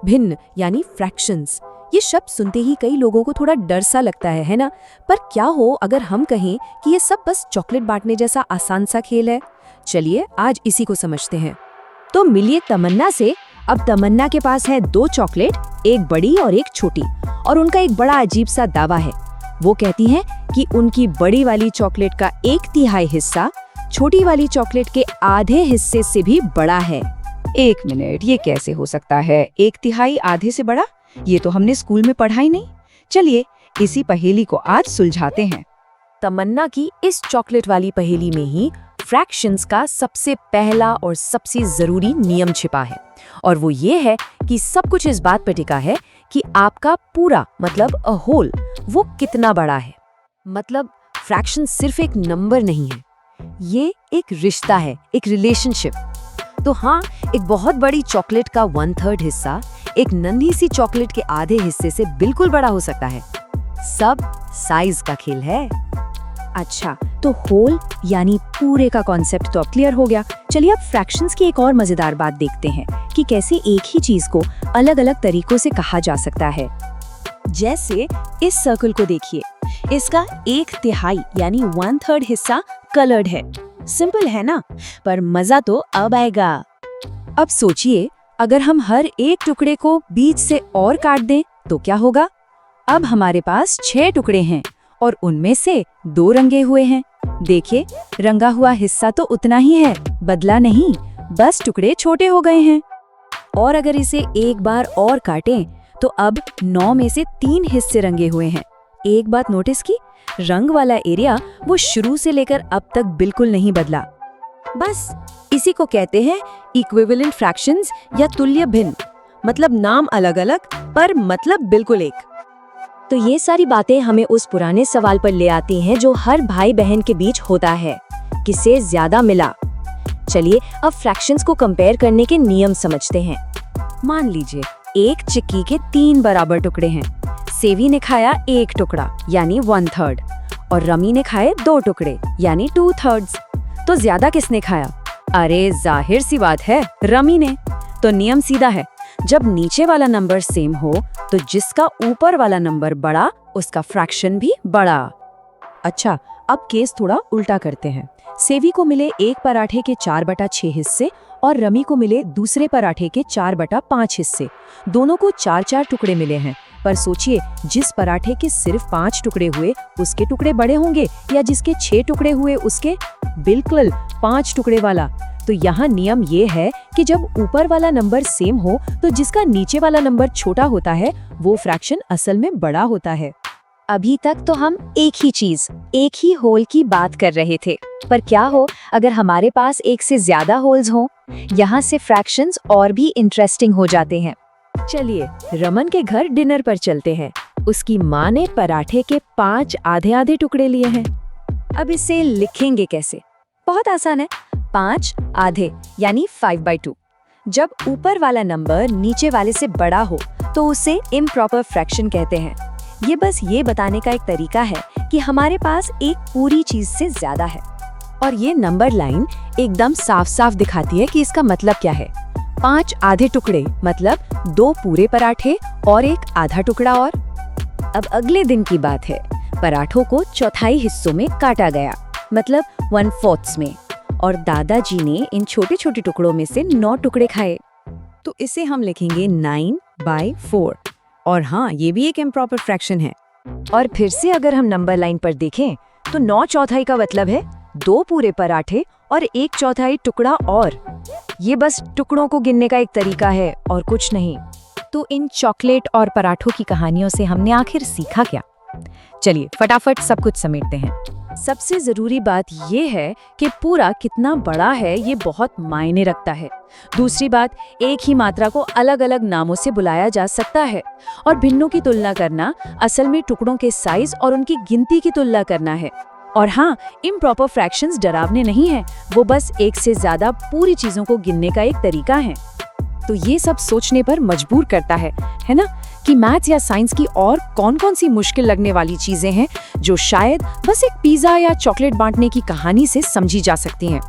भिन्न यानी फ्रैक्शंस। ये शब्द सुनते ही कई लोगों को थोड़ा डर सा लगता है ना? पर क्या हो अगर हम कहें कि ये सब बस चॉकलेट बांटने जैसा आसान सा खेल है? चलिए आज इसी को समझते हैं। तो मिलिए तमन्ना से। अब तमन्ना के पास है 2 चॉकलेट, एक बड़ी और एक छोटी, और उनका एक बड़ा अजीब सा दावा है। वो कहती हैं कि उनकी बड़ी वाली चॉकलेट का 1/3 हिस्सा छोटी वाली चॉकलेट के आधे हिस्से से भी बड़ा है। 1 मिनट, ये कैसे हो सकता है? 1/3 आधे से बड़ा? ये तो हमने स्कूल में पढ़ा ही नहीं। चलिए इसी पहेली को आज सुलझाते हैं। तमन्ना की इस चॉकलेट वाली पहेली में ही फ्रैक्शंस का सबसे पहला और सबसे जरूरी नियम छिपा है, और वो ये है कि सब कुछ इस बात पर टिका है कि आपका पूरा मतलब अ होल वो कितना बड़ा है। मतलब फ्रैक्शन सिर्फ एक नंबर नहीं है, ये एक रिश्ता है, एक रिलेशनशिप। तो हाँ, एक बहुत बड़ी चॉकलेट का 1/3 हिस्सा एक नन्ही सी चॉकलेट के आधे हिस्से से बिल्कुल बड़ा हो सकता है। सब साइज का खेल है। अच्छा, तो होल यानी पूरे का कॉन्सेप्ट तो अब क्लियर हो गया। चलिए अब फ्रैक्शंस की एक और मजेदार बात देखते हैं कि कैसे एक ही चीज को अलग अलग तरीकों से कहा जा सकता है। जैसे इस सर्कल को देखिए, इसका 1/3 यानी 1/3 हिस्सा कलर्ड है। सिंपल है ना? पर मजा तो अब आएगा। अब सोचिए, अगर हम हर एक टुकड़े को बीच से और काट दें तो क्या होगा? अब हमारे पास 6 टुकड़े हैं और उनमें से 2 रंगे हुए हैं। देखिए, रंगा हुआ हिस्सा तो उतना ही है, बदला नहीं, बस टुकड़े छोटे हो गए हैं। और अगर इसे एक बार और काटें तो अब 9 में से 3 हिस्से रंगे हुए हैं। एक बात नोटिस की, रंग वाला एरिया वो शुरू से लेकर अब तक बिल्कुल नहीं बदला। बस इसी को कहते हैं इक्विवेलेंट फ्रैक्शंस या तुल्य भिन्न। मतलब नाम अलग अलग पर मतलब बिल्कुल एक। तो ये सारी बातें हमें उस पुराने सवाल पर ले आती हैं जो हर भाई बहन के बीच होता है, किसे ज्यादा मिला। चलिए अब फ्रैक्शंस को कंपेयर करने के नियम समझते हैं। मान लीजिए एक चिक्की के 3 बराबर टुकड़े हैं। सेवी ने खाया 1 टुकड़ा यानी 1/3 और रमी ने खाए 2 टुकड़े यानी 2/3। तो ज्यादा किसने खाया? अरे जाहिर सी बात है, रमी ने। तो नियम सीधा है, जब नीचे वाला नंबर सेम हो तो जिसका ऊपर वाला नंबर बड़ा उसका फ्रैक्शन भी बड़ा। अच्छा, अब केस थोड़ा उल्टा करते हैं। सेवी को मिले एक पराठे के 4/6 हिस्से और रमी को मिले दूसरे पराठे के 4/5 हिस्से। दोनों को 4-4 टुकड़े मिले हैं। पर सोचिए, जिस पराठे के सिर्फ 5 टुकड़े हुए उसके टुकड़े बड़े होंगे या जिसके 6 टुकड़े हुए उसके? बिल्कुल 5 टुकड़े वाला। तो यहाँ नियम ये है कि जब ऊपर वाला नंबर सेम हो तो जिसका नीचे वाला नंबर छोटा होता है वो फ्रैक्शन असल में बड़ा होता है। अभी तक तो हम एक ही चीज, एक ही होल की बात कर रहे थे, पर क्या हो अगर हमारे पास एक से ज्यादा होल्स हों? यहाँ से फ्रैक्शंस और भी इंटरेस्टिंग हो जाते हैं। चलिए रमन के घर डिनर पर चलते हैं। उसकी माँ ने पराठे के 5 आधे-आधे टुकड़े लिए हैं। अब इसे लिखेंगे कैसे? बहुत आसान है, 5 आधे यानी 5/2। जब ऊपर वाला नंबर नीचे वाले से बड़ा हो तो उसे इम्प्रॉपर फ्रैक्शन कहते हैं। ये बस ये बताने का एक तरीका है कि हमारे पास एक पूरी चीज से ज्यादा है। और ये नंबर लाइन एकदम साफ साफ दिखाती है कि इसका मतलब क्या है। 5 आधे टुकड़े मतलब 2 पूरे पराठे और 1 आधा टुकड़ा। और अब अगले दिन की बात है। पराठों को 4 हिस्सों में काटा गया, मतलब 1/4 में, और दादाजी ने इन छोटे छोटे टुकड़ों में से 9 टुकड़े खाए। तो इसे हम लिखेंगे 9/4। और हाँ, ये भी एक इम्प्रॉपर फ्रैक्शन है। और फिर से अगर हम नंबर लाइन पर देखें तो 9/4 का मतलब है 2 पूरे पराठे और 1/4 टुकड़ा। और ये बस टुकड़ों को गिनने का एक तरीका है और कुछ नहीं। तो इन चॉकलेट और पराठों की कहानियों से हमने आखिर सीखा क्या? चलिए फटाफट सब कुछ समेटते हैं। सबसे जरूरी बात ये है कि पूरा कितना बड़ा है ये बहुत मायने रखता है। दूसरी बात, एक ही मात्रा को अलग अलग नामों से बुलाया जा सकता है। और भिन्नों की तुलना करना असल में टुकड़ों के साइज और उनकी गिनती की तुलना करना है। और हाँ, इम्प्रॉपर फ्रैक्शंस डरावने नहीं हैं, वो बस एक से ज्यादा पूरी चीजों को गिनने का एक तरीका है। तो ये सब सोचने पर मजबूर करता है ना, कि मैथ्स या साइंस की और कौन कौन सी मुश्किल लगने वाली चीजें हैं जो शायद बस एक पिज्जा या चॉकलेट बांटने की कहानी से समझी जा सकती हैं।